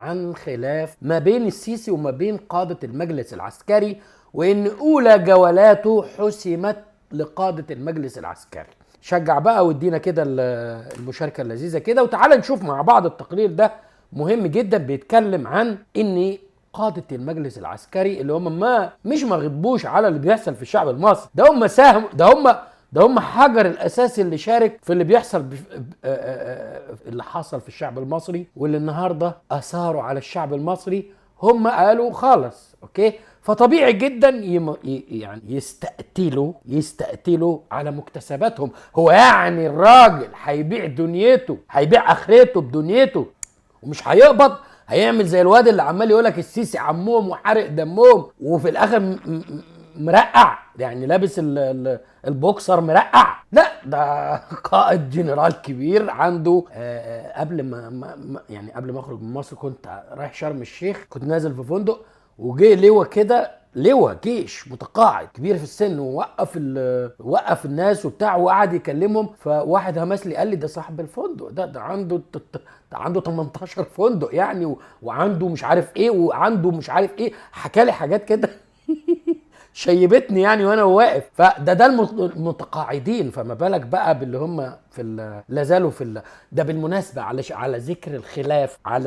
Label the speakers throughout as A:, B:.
A: عن خلاف ما بين السيسي وما بين قادة المجلس العسكري، وإن أولى جولاته حسمت لقادة المجلس العسكري. شجع بقى وادينا كده المشاركة اللذيذة كده، وتعالى نشوف مع بعض التقرير ده مهم جدا. بيتكلم عن إن قادة المجلس العسكري اللي هم مش ما غضبوش على اللي بيحصل في الشعب المصري، ده هم ساهم، ده هم حجر الاساسي اللي شارك في اللي بيحصل اللي حصل في الشعب المصري، واللي النهارده اثاروا على الشعب المصري. هم قالوا خالص اوكي، فطبيعي جدا يعني يستقتلوا على مكتسباتهم. هو يعني الراجل هيبيع دنيته، هيبيع اخرته بدنيته ومش هيقبض؟ هيعمل زي الواد اللي عمال يقولك السيسي عمهم وحرق دمهم، وفي الاخر مرقع، يعني لابس البوكسر مرقع؟ لا، ده قائد جنرال كبير عنده. قبل قبل ما اخرج من مصر كنت رايح شرم الشيخ، كنت نازل في فندق وجه لواء كده، لواء جيش متقاعد كبير في السن، ووقف الناس وبتاع وقعد يكلمهم. فواحد همس لي قال لي ده صاحب الفندق ده عنده 18 فندق يعني، وعنده مش عارف ايه، وعنده مش عارف ايه، حكى لي حاجات كده شيبتني يعني وانا واقف. فده المتقاعدين، فما بالك بقى باللي هم لا زالوا ده بالمناسبه على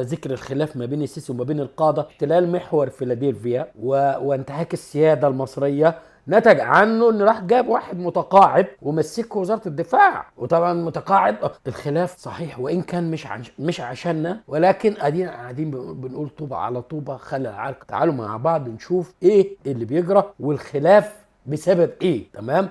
A: ذكر الخلاف ما بين السيسي وما بين القاده. احتلال محور فيلادلفيا وانتهاك السياده المصريه نتج عنه ان راح جاب واحد متقاعد ومسكه وزاره الدفاع. وطبعا متقاعد، الخلاف صحيح وان كان مش عشاننا، ولكن ادينا قاعدين بنقول طوبه على طوبه خلى العرق. تعالوا مع بعض نشوف ايه اللي بيجرى والخلاف بسبب ايه. تمام.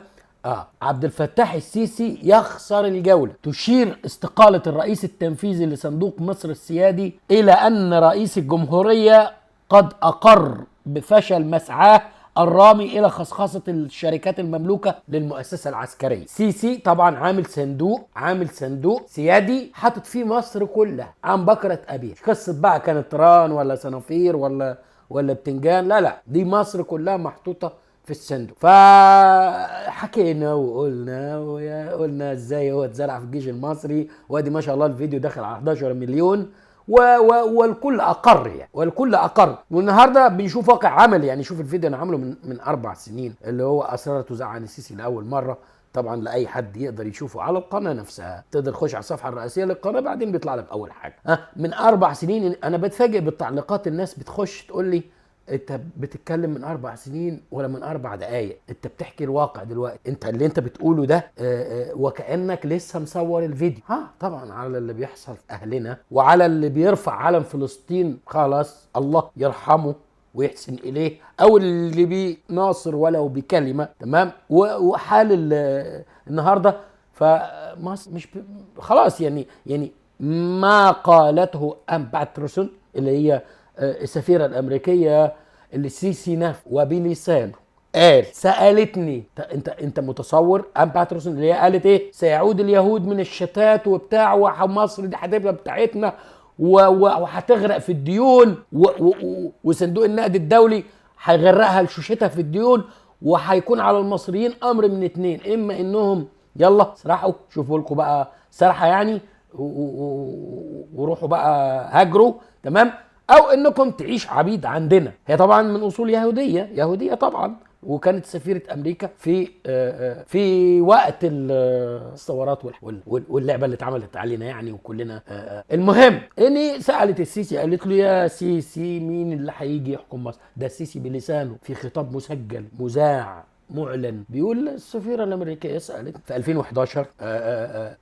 A: عبد الفتاح السيسي يخسر الجولة. تشير استقالة الرئيس التنفيذي لصندوق مصر السيادي إلى أن رئيس الجمهورية قد أقر بفشل مسعاه الرامي إلى خصخصة الشركات المملوكة للمؤسسة العسكرية. سيسي طبعا عامل صندوق سيادي حاطط فيه مصر كلها عن بكرة أبيه. قصة بقى كانت ران ولا صنافير ولا بتنجان، لا، دي مصر كلها محطوطة في الصندوق. فحكينا وقلنا ازاي هو اتزرع في الجيش المصري، وادي ما شاء الله الفيديو دخل على 11 مليون والكل اقر والنهارده بنشوف واقع عملي. يعني شوف الفيديو انا عامله من 4 سنين، اللي هو اسرار تذاع عن السيسي لاول مره. طبعا لاي حد يقدر يشوفه على القناه نفسها، تقدر تخش على الصفحه الرئيسيه للقناه بعدين بيطلع لك اول حاجه. من 4 سنين انا بتفاجئ بالتعليقات، الناس بتخش تقول لي انت بتتكلم من 4 سنين ولا من 4 دقايق؟ انت بتحكي الواقع دلوقتي، انت اللي انت بتقوله ده وكأنك لسه مصور الفيديو. طبعا على اللي بيحصل في اهلنا وعلى اللي بيرفع علم فلسطين خلاص الله يرحمه ويحسن اليه، او اللي بيناصر ولو بكلمه. تمام. وحال النهارده فمصر مش خلاص يعني ما قالته ام باترسون اللي هي السفيرة الأمريكية اللي السيسي نف وبلسانه قال، سألتني انت متصور ام باترسون اللي هي قالت ايه؟ سيعود اليهود من الشتات وبتاع، ومصر دي هتبقى بتاعتنا وهتغرق في الديون، وصندوق النقد الدولي هيغرقها لشوشتها في الديون، وهيكون على المصريين امر من 2، اما انهم يلا سرحوا شوفوا لكم بقى سرحه يعني وروحوا بقى هاجروا. تمام. او انكم تعيش عبيد عندنا. هي طبعا من اصول يهوديه طبعا، وكانت سفيره امريكا في وقت الثورات واللعبه اللي اتعملت علينا يعني، وكلنا المهم اني سالت السيسي، قالت له يا سيسي مين اللي هيجي يحكم مصر؟ ده السيسي بلسانه في خطاب مسجل مذاع معلن بيقول السفيره الامريكيه سالت في 2011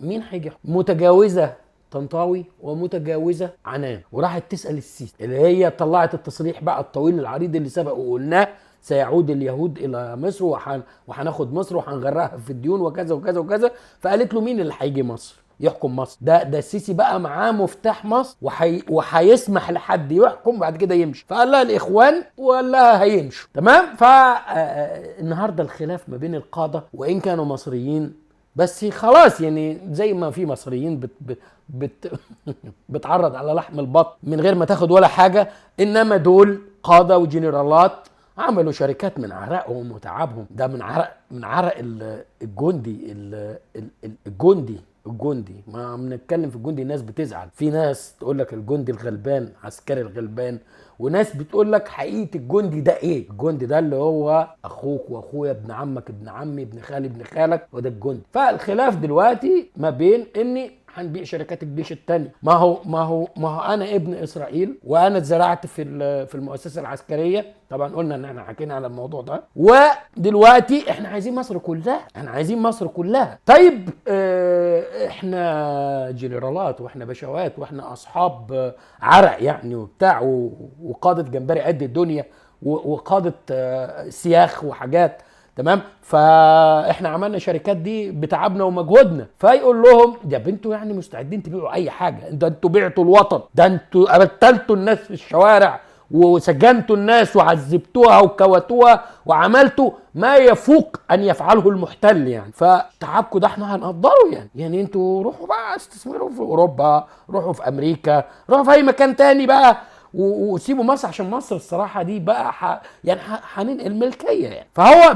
A: مين هيجي متجاوزه طنطاوي ومتجاوزه عنان، وراحت تسال السيسي اللي هي طلعت التصريح بقى الطويل العريض اللي سبق وقلناه، سيعود اليهود الى مصر وهناخد مصر وهنغرقها في الديون وكذا وكذا وكذا. فقالت له مين اللي هيجي مصر يحكم مصر؟ ده السيسي بقى معاه مفتاح مصر وهيسمح لحد يحكم بعد كده يمشي. فقال لها الاخوان وقال لها هيمشوا. تمام. فالنهارده الخلاف ما بين القاده وان كانوا مصريين، بس خلاص يعني زي ما في مصريين بتعرض على لحم البط من غير ما تاخد ولا حاجه، انما دول قاده وجنرالات عملوا شركات من عرقهم وتعبهم. ده من عرق الجندي الجندي، ما بنتكلم في الجندي الناس بتزعل، في ناس تقول لك الجندي الغلبان، عسكري الغلبان، وناس بتقول لك حقيقه الجندي ده ايه؟ الجندي ده اللي هو اخوك واخويا، ابن عمك ابن عمي، ابن خالي ابن خالك، وده الجندي. فالخلاف دلوقتي ما بين اني هنبيع شركات الجيش التاني. ما هو انا ابن اسرائيل، وانا اتزرعت في المؤسسه العسكريه. طبعا قلنا ان احنا حكينا على الموضوع ده، ودلوقتي احنا عايزين مصر كلها، احنا عايزين مصر كلها. طيب احنا جنرالات واحنا بشوات واحنا اصحاب عرق يعني وبتاع، وقاده جمبري قد الدنيا، وقاده سياخ وحاجات، تمام. فاحنا عملنا شركات دي بتعبنا ومجهودنا. فيقول لهم يا بنتوا يعني مستعدين تبيعوا اي حاجه؟ ده انتوا بعتوا الوطن، ده انتوا قتلتوا الناس في الشوارع وسجنتوا الناس وعذبتوها وكوتوها وعملتوا ما يفوق ان يفعله المحتل يعني. فتعبكم ده احنا هنقدره يعني انتوا روحوا بقى استثمروا في اوروبا، روحوا في امريكا، روحوا في اي مكان تاني بقى، وسيبوا مصر، عشان مصر الصراحه دي بقى يعني هننقل ملكيه يعني. فهو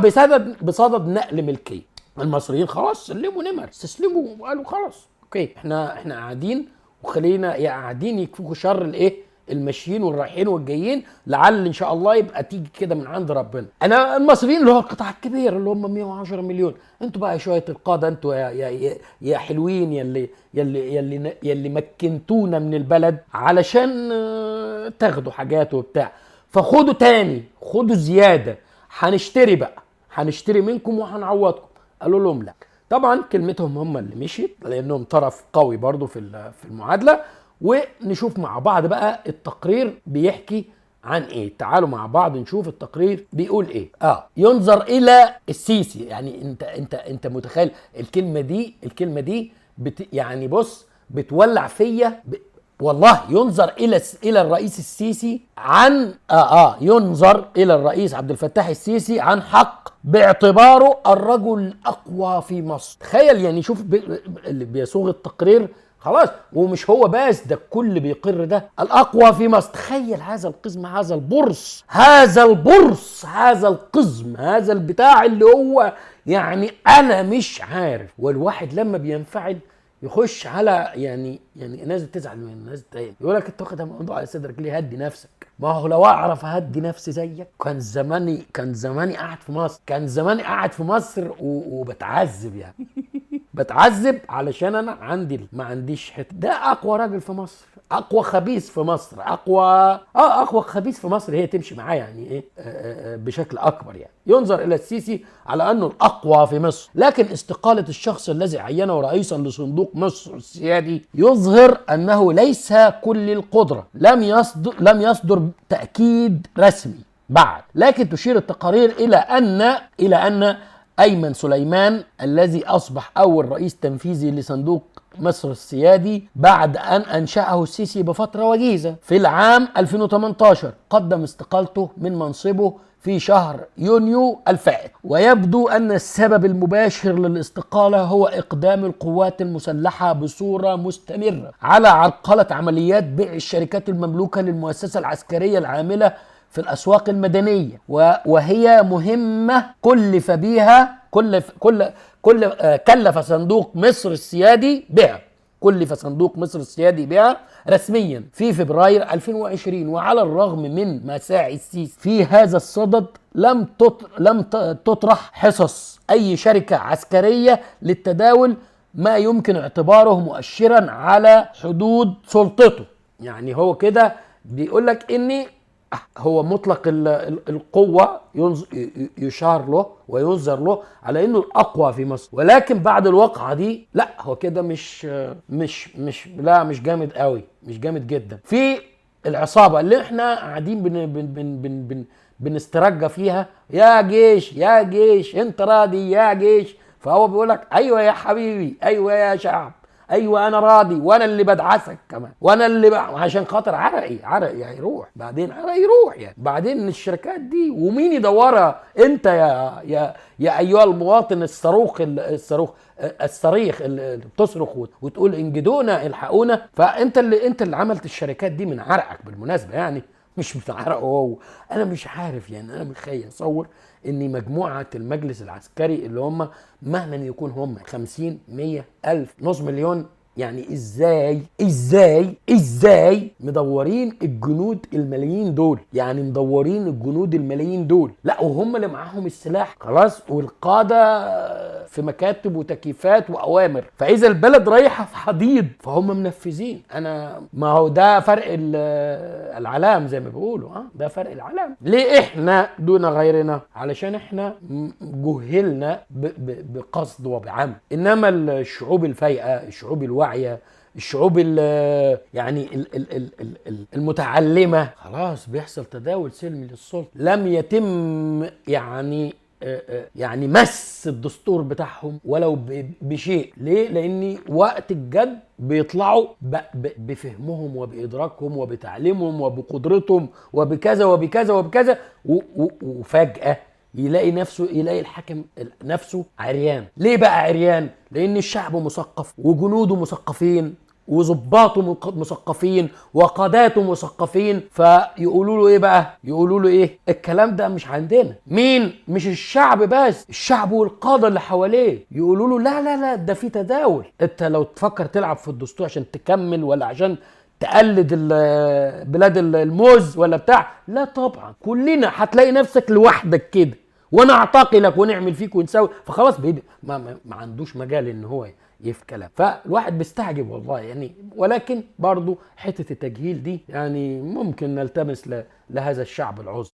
A: بصدد نقل ملكيه. المصريين خلاص سلموا نمر، استسلموا وقالوا خلاص اوكي، احنا قاعدين، وخلينا قاعدين يكفوكوا شر الايه الماشيين والرايحين والجايين، لعل ان شاء الله يبقى تيجي كده من عند ربنا. انا المصريين اللي هو القطاع الكبير اللي هم 110 مليون، انتوا بقى شويه القاده، انتوا يا حلوين، يلي مكنتونا من البلد علشان تاخدوا حاجات وبتاع، فخدوا تاني، خدوا زياده، هنشتري بقى، هنشتري منكم وهنعوضكم. قالوا لهم لا. طبعا كلمتهم هم اللي مشيت، لانهم طرف قوي برضو في المعادله. ونشوف مع بعض بقى التقرير بيحكي عن ايه. تعالوا مع بعض نشوف التقرير بيقول ايه. ينظر الى السيسي. يعني انت متخيل الكلمه دي يعني بص بتولع فيا والله. ينظر الى الرئيس السيسي عن ينظر الى الرئيس عبد الفتاح السيسي عن حق باعتباره الرجل الاقوى في مصر. تخيل يعني، شوف اللي بيصوغ التقرير خلاص، ومش هو بس، ده الكل بيقر ده الاقوى في مصر. تخيل هذا القزم، هذا البرص، هذا القزم، هذا البتاع اللي هو يعني انا مش عارف. والواحد لما بينفعل يخش على يعني الناس بتزعل من الناس التانية، يقول لك انت واخد الموضوع على صدرك ليه؟ هدي نفسك. ما هو لو اعرف اهدي نفسي زيك كان زماني قاعد في مصر وبتعذب يعني بتعذب علشان انا ما عنديش حته. ده اقوى راجل في مصر، اقوى خبيث في مصر، اقوى خبيث في مصر، هي تمشي معاه يعني ايه بشكل اكبر يعني. ينظر الى السيسي على انه الاقوى في مصر، لكن استقالة الشخص الذي عينه رئيسا لصندوق مصر السيادي يظهر انه ليس كل القدرة. لم يصدر تأكيد رسمي بعد، لكن تشير التقارير الى ان أيمن سليمان الذي أصبح أول رئيس تنفيذي لصندوق مصر السيادي بعد أن أنشأه السيسي بفترة وجيزة في العام 2018 قدم استقالته من منصبه في شهر يونيو الفائت. ويبدو أن السبب المباشر للاستقالة هو إقدام القوات المسلحة بصورة مستمرة على عرقلة عمليات بيع الشركات المملوكة للمؤسسة العسكرية العاملة في الأسواق المدنية، وهي مهمة كلف صندوق مصر السيادي بها رسميا في فبراير 2020. وعلى الرغم من مساعي السيسي في هذا الصدد لم تطرح حصص أي شركة عسكرية للتداول، ما يمكن اعتباره مؤشرا على حدود سلطته. يعني هو كده بيقول لك إني هو مطلق القوة يشار له وينظر له على انه الاقوى في مصر، ولكن بعد الواقعة دي لا، هو كده مش جامد قوي، مش جامد جدا. في العصابة اللي احنا قاعدين بنسترجى فيها، يا جيش انت راضي يا جيش، فهو بيقولك ايوه يا حبيبي، ايوه يا شعب، ايوه انا راضي، وانا اللي بدعسك كمان، وانا اللي عشان خاطر عرقي هيروح بعدين، يعني بعدين الشركات دي ومين يدورها؟ انت يا ايها المواطن الصريخ اللي بتصرخ وتقول انجدونا الحقونا. فانت اللي عملت الشركات دي من عرقك بالمناسبه يعني. مش من عرقه هو. انا مش عارف يعني، انا متخيل اصور ان مجموعه المجلس العسكري اللي هم مهما يكون هم 50 100 الف نص مليون، يعني ازاي مدورين الجنود الملايين دول؟ يعني مدورين الجنود الملايين دول، لا وهم اللي معاهم السلاح خلاص، والقاده في مكاتب وتكييفات واوامر، فاذا البلد رايحه في حضيض فهم منفذين. انا ما هو ده فرق العلام زي ما بيقولوا، ده فرق العلام. ليه احنا دون غيرنا؟ علشان احنا جهلنا بقصد وبعمد. انما الشعوب الفايقه، الشعوب الواعيه، الشعوب يعني المتعلمه خلاص بيحصل تداول سلمي للسلطه. لم يتم يعني مس الدستور بتاعهم ولو بشيء. ليه؟ لان وقت الجد بيطلعوا بفهمهم وبإدراكهم وبتعليمهم وبقدرتهم وبكذا وبكذا وبكذا، وفجأة يلاقي الحاكم نفسه عريان. ليه بقى عريان؟ لأن الشعب مثقف وجنوده مثقفين وظباطه مثقفين وقاداته مثقفين، فيقولوا له ايه بقى؟ يقولوا له ايه؟ الكلام ده مش عندنا. مين؟ مش الشعب بس، الشعب والقاده اللي حواليه يقولوا له لا لا لا، ده في تداول. انت لو تفكر تلعب في الدستور عشان تكمل ولا عشان تقلد بلاد الموز ولا بتاع، لا طبعا، كلنا هتلاقي نفسك لوحدك كده، وانا اعتقلك ونعمل فيك ونسوي، فخلاص ما عندوش مجال ان هو يفهم كلام. فالواحد بيستعجب والله يعني، ولكن برضو حته التجهيل دي يعني ممكن نلتمس لهذا الشعب العظيم.